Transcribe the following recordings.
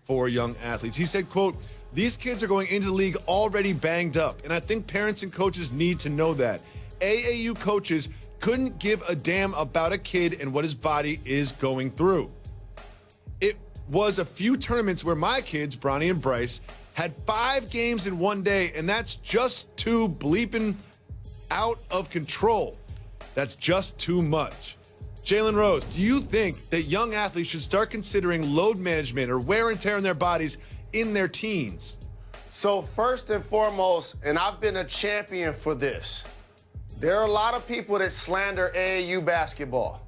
for young athletes. He said, quote, "These kids are going into the league already banged up, and I think parents and coaches need to know that. AAU coaches couldn't give a damn about a kid and what his body is going through. It was a few tournaments where my kids, Bronny and Bryce, had 5 games in one day, and that's just too bleeping out of control. That's just too much." Jalen Rose, do you think that young athletes should start considering load management or wear and tear on their bodies in their teens? So first and foremost, and I've been a champion for this, there are a lot of people that slander AAU basketball.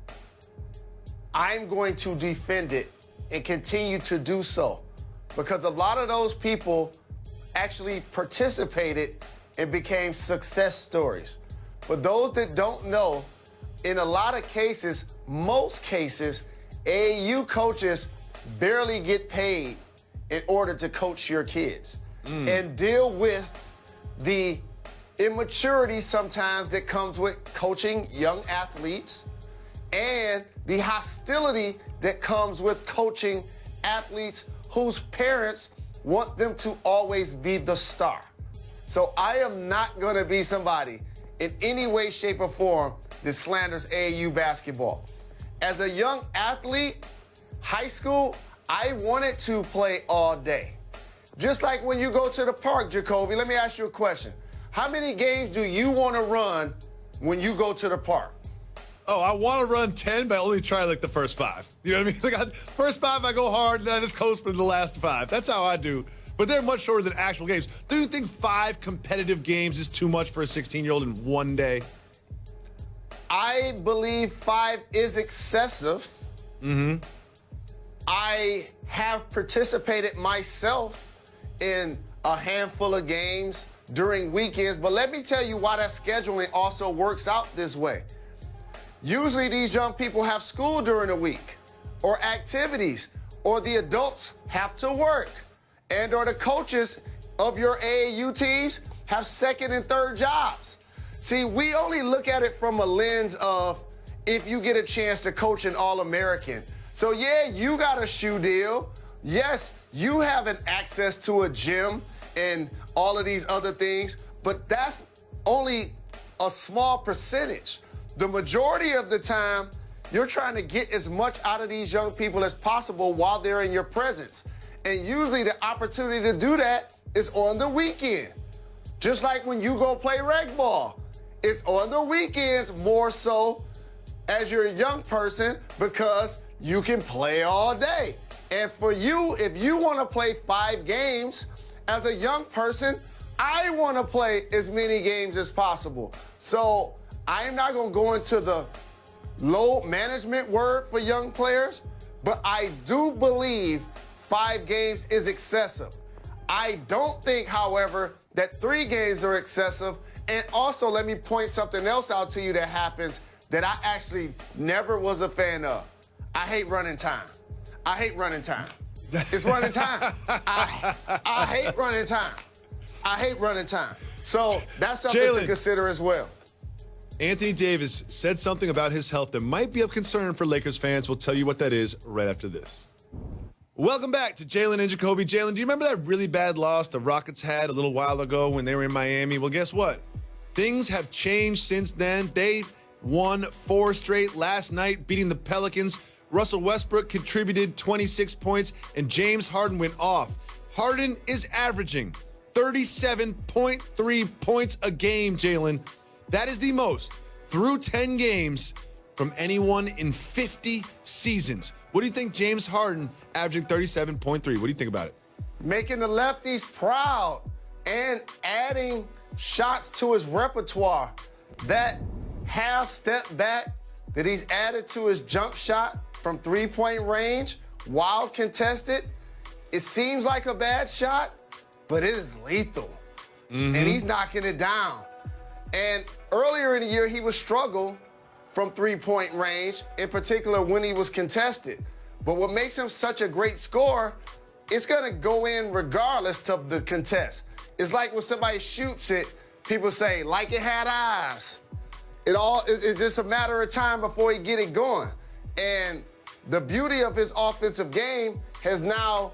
I'm going to defend it and continue to do so because a lot of those people actually participated and became success stories. For those that don't know, in a lot of cases, most cases, AAU coaches barely get paid in order to coach your kids and deal with the immaturity sometimes that comes with coaching young athletes and the hostility that comes with coaching athletes whose parents want them to always be the star. So I am not going to be somebody in any way, shape, or form that slanders AAU basketball. As a young athlete, high school, I wanted to play all day. Just like when you go to the park, Jacoby, let me ask you a question. How many games do you want to run when you go to the park? Oh, I want to run 10, but I only try like the first 5. You know what I mean? Like first 5, I go hard, then I just coast for the last 5. That's how I do. But they're much shorter than actual games. Do you think 5 competitive games is too much for a 16-year-old in one day? I believe 5 is excessive. I have participated myself in a handful of games during weekends, but let me tell you why that scheduling also works out this way. Usually these young people have school during the week or activities, or the adults have to work, and or the coaches of your AAU teams have second and third jobs. See, we only look at it from a lens of if you get a chance to coach an All-American. So yeah, you got a shoe deal. Yes, you have an access to a gym and all of these other things, but that's only a small percentage. The majority of the time, you're trying to get as much out of these young people as possible while they're in your presence. And usually the opportunity to do that is on the weekend. Just like when you go play rec ball. It's on the weekends more so as you're a young person because you can play all day. And for you, if you want to play 5 games as a young person, I want to play as many games as possible. So I'm not going to go into the load management word for young players, but I do believe 5 games is excessive. I don't think, however, that 3 games are excessive. And also, let me point something else out to you that happens that I actually never was a fan of. I hate running time. I hate running time. It's running time. I hate running time. I hate running time. So that's something Jalen, to consider as well. Anthony Davis said something about his health that might be of concern for Lakers fans. We'll tell you what that is right after this. Welcome back to Jalen and Jacoby. Jalen, do you remember that really bad loss the Rockets had a little while ago when they were in Miami? Well, guess what? Things have changed since then. They won 4 straight last night, beating the Pelicans. Russell Westbrook contributed 26 points, and James Harden went off. Harden is averaging 37.3 points a game, Jalen. That is the most through 10 games from anyone in 50 seasons. What do you think James Harden averaging 37.3? What do you think about it? Making the lefties proud and adding shots to his repertoire. That half step back that he's added to his jump shot from 3-point range, while contested, it seems like a bad shot, but it is lethal. And he's knocking it down. And earlier in the year, he would struggle from 3-point range, in particular when he was contested. But what makes him such a great scorer, it's gonna go in regardless of the contest. It's like when somebody shoots it, people say, like it had eyes. It's just a matter of time before he get it going. And the beauty of his offensive game has now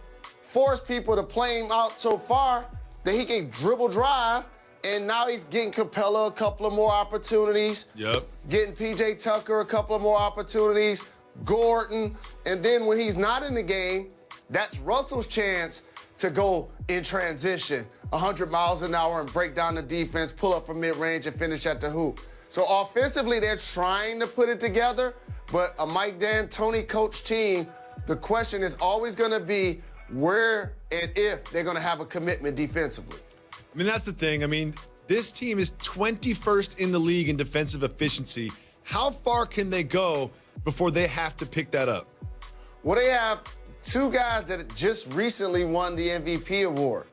forced people to play him out so far that he can dribble drive, and now he's getting Capella a couple of more opportunities. Yep. Getting P.J. Tucker a couple of more opportunities, Gordon, and then when he's not in the game, that's Russell's chance to go in transition, 100 miles an hour and break down the defense, pull up from mid-range and finish at the hoop. So offensively, they're trying to put it together, but a Mike D'Antoni coach team, the question is always going to be where and if they're going to have a commitment defensively. I mean, that's the thing. I mean, this team is 21st in the league in defensive efficiency. How far can they go before they have to pick that up? Well, they have two guys that just recently won the MVP award.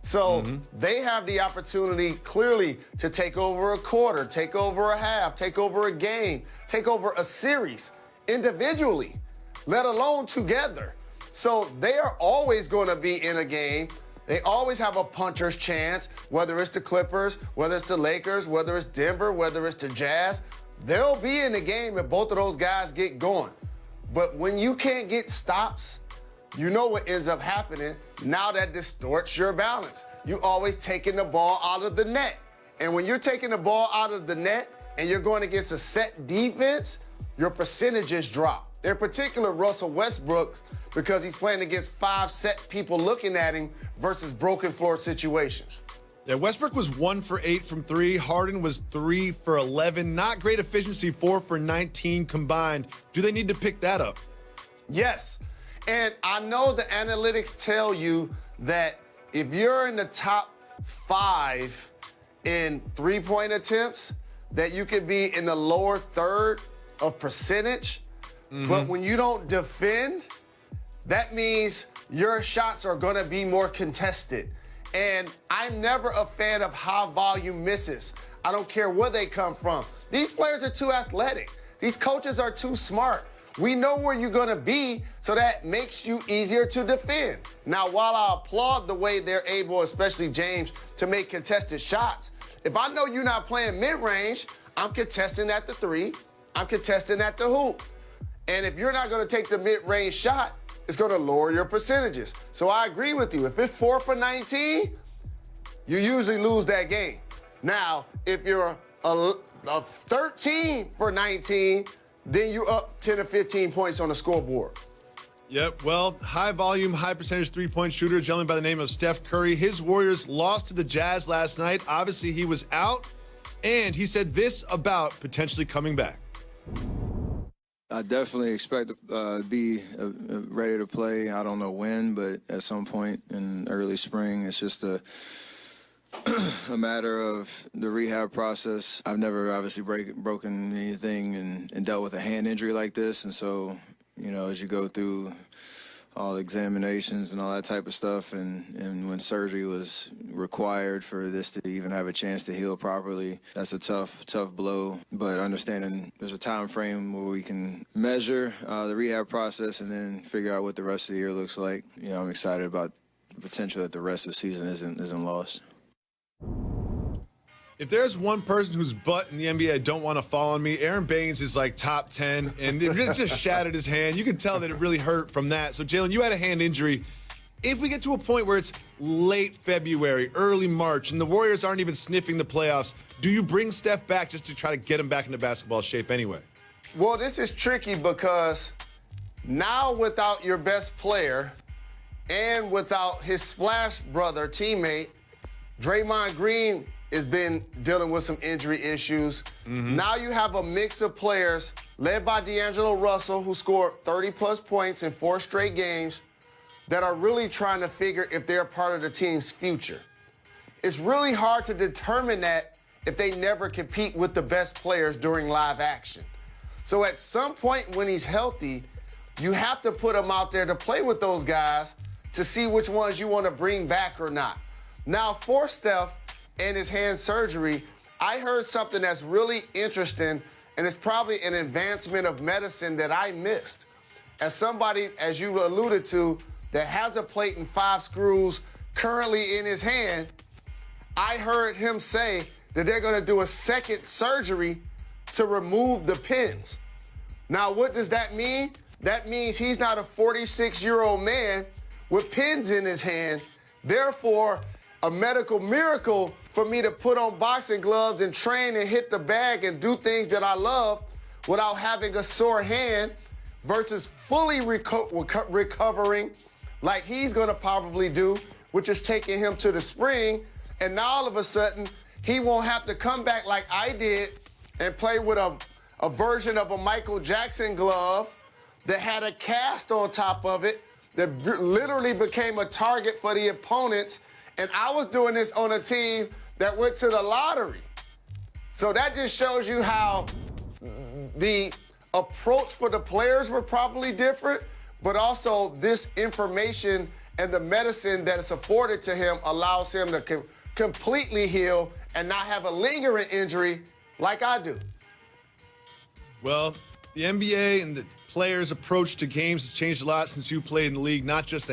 So they have the opportunity clearly to take over a quarter, take over a half, take over a game, take over a series individually, let alone together. So they are always going to be in a game. They always have a puncher's chance, whether it's the Clippers, whether it's the Lakers, whether it's Denver, whether it's the Jazz. They'll be in the game if both of those guys get going. But when you can't get stops, you know what ends up happening. Now that distorts your balance. You always taking the ball out of the net. And when you're taking the ball out of the net and you're going against a set defense, your percentages drop. In particular, Russell Westbrook, because he's playing against 5 set people looking at him versus broken floor situations. Yeah, Westbrook was 1 for 8 from 3. Harden was 3 for 11. Not great efficiency, 4 for 19 combined. Do they need to pick that up? Yes. And I know the analytics tell you that if you're in the top 5 in three-point attempts, that you could be in the lower third of percentage. But when you don't defend, that means your shots are going to be more contested. And I'm never a fan of high-volume misses. I don't care where they come from. These players are too athletic. These coaches are too smart. We know where you're going to be, so that makes you easier to defend. Now, while I applaud the way they're able, especially James, to make contested shots, if I know you're not playing mid-range, I'm contesting at the 3, I'm contesting at the hoop. And if you're not going to take the mid-range shot, it's going to lower your percentages. So I agree with you. If it's 4 for 19, you usually lose that game. Now, if you're a 13 for 19, then you're up 10 or 15 points on the scoreboard. Yep, well, high volume, high percentage three-point shooter, a gentleman by the name of Steph Curry. His Warriors lost to the Jazz last night. Obviously, he was out, and he said this about potentially coming back. I definitely expect to be ready to play. I don't know when, but at some point in early spring. It's just a matter of the rehab process. I've never obviously broken anything and dealt with a hand injury like this. And so, you know, as you go through all the examinations and all that type of stuff, and when surgery was required for this to even have a chance to heal properly, that's a tough blow. But understanding there's a time frame where we can measure the rehab process and then figure out what the rest of the year looks like. You know, I'm excited about the potential that the rest of the season isn't lost. If there's one person whose butt in the NBA I don't want to fall on me, Aaron Baines is like top 10, and it just shattered his hand. You can tell that it really hurt from that. So, Jalen, you had a hand injury. If we get to a point where it's late February, early March, and the Warriors aren't even sniffing the playoffs, do you bring Steph back just to try to get him back into basketball shape anyway? Well, this is tricky because now without your best player and without his splash brother teammate, Draymond Green has been dealing with some injury issues. Now you have a mix of players led by D'Angelo Russell, who scored 30-plus points in 4 straight games, that are really trying to figure if they're part of the team's future. It's really hard to determine that if they never compete with the best players during live action. So at some point when he's healthy, you have to put him out there to play with those guys to see which ones you want to bring back or not. Now, for Steph and his hand surgery, I heard something that's really interesting, and it's probably an advancement of medicine that I missed. As somebody, as you alluded to, that has a plate and 5 screws currently in his hand, I heard him say that they're going to do a second surgery to remove the pins. Now, what does that mean? That means he's not a 46-year-old man with pins in his hand. Therefore, a medical miracle for me to put on boxing gloves and train and hit the bag and do things that I love without having a sore hand versus fully recovering like he's going to probably do, which is taking him to the spring. And now all of a sudden, he won't have to come back like I did and play with a version of a Michael Jackson glove that had a cast on top of it that literally became a target for the opponents. And I was doing this on a team that went to the lottery. So that just shows you how the approach for the players were probably different, but also this information and the medicine that is afforded to him allows him to completely heal and not have a lingering injury like I do. Well, the NBA and the players' approach to games has changed a lot since you played in the league, not just the